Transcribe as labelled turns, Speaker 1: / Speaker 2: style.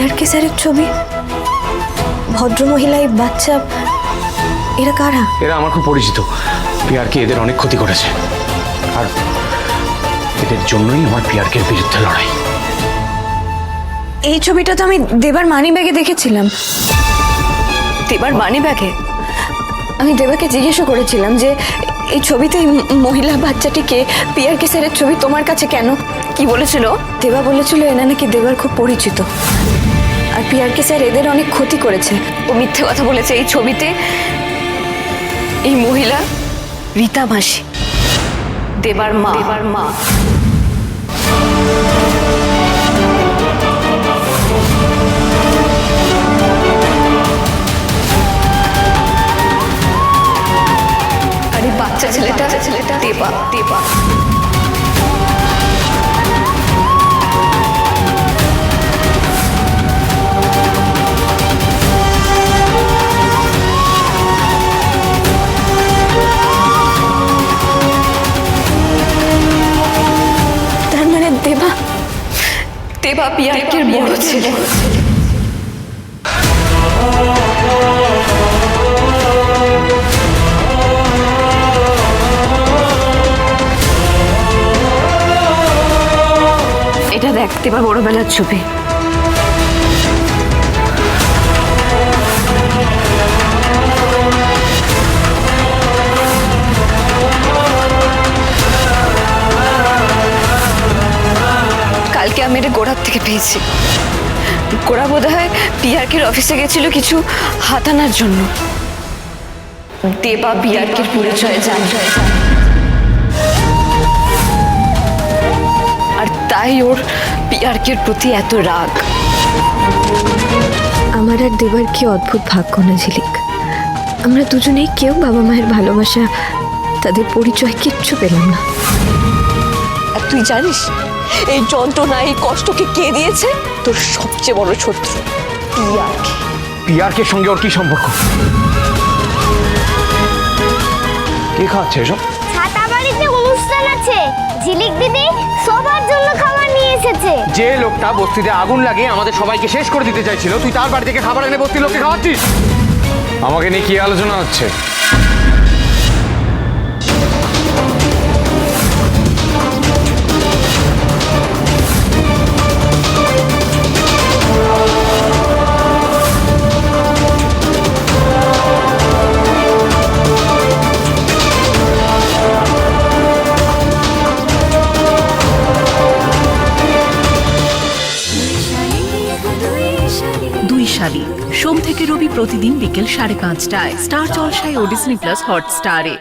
Speaker 1: পিআরকে স্যারের ছবি, ভদ্রমহিলা, এই বাচ্চা, এরা কারা?
Speaker 2: এরা আমার খুব পরিচিত। পিআরকে এদের অনেক ক্ষতি করেছে, আর এদের জন্যই আমার পিআরকের বিরুদ্ধে লড়াই।
Speaker 1: এই ছবিটা তো আমি দেবার মানি ব্যাগে দেখেছিলাম। দেবার মানি ব্যাগে? আমি দেবাকে জিজ্ঞাসা করেছিলাম যে এই ছবিতে মহিলা বাচ্চাটিকে, পিআরকে স্যারের ছবি তোমার কাছে কেন? কি বলেছিল? দেবা বলেছিল এরা নাকি দেবার খুব পরিচিত, আর পিআরকে স্যার এদের অনেক ক্ষতি করেছে। ও মিথ্যে কথা বলেছে। এই ছবিতে এই মহিলা রীতা মাসি, দেবার মা। দেবার মা। আর এই বাচ্চা ছেলেটা দেবা। দেবা দেবা পিআরকের বড় ছেলে। এটা দেখ, দেবা বড়বেলার ছবি। কালকে আমি এটা গোড়ার থেকে পেয়েছি। গোড়া বোধ হয় পিআরকের অফিসে গেছিল কিছু হাত আনার জন্য। দেবা পিআরকের পরিচয় জানে, আর তাই ওর পিআরকের প্রতি এত রাগ। আমার আর দেবার কি অদ্ভুত ভাগ্য না ঝিলিক। আমরা দুজনেই কেউ বাবা মায়ের ভালোবাসা, তাদের পরিচয় কিচ্ছু পেলাম না।
Speaker 3: আর তুই জানিস এই যন্ত্রণা, এই কষ্টকে কে দিয়েছে? তোর সবচেয়ে বড় শত্রু পিআরকে।
Speaker 2: পিআরকের সঙ্গে ওর কি সম্পর্ক? কে খাওয়াচ্ছে এসব?
Speaker 4: ছাতা বাড়িতে অনুষ্ঠান আছে, ঝিলিক দিদি সবার জন্য খাবার নিয়ে এসেছে।
Speaker 2: যে লোকটা বস্তিতে আগুন লাগিয়ে আমাদের সবাইকে শেষ করে দিতে চাইছিল, তুই তার বাড়ি থেকে খাবার এনে বস্তির লোককে খাওয়াচ্ছিস? আমাকে নিয়ে কি আলোচনা হচ্ছে?
Speaker 5: দুই শালিক, সোম থেকে রবি প্রতিদিন বিকেল 5:30টায় স্টার জলসায় ও ডিজনি প্লাস হটস্টারে।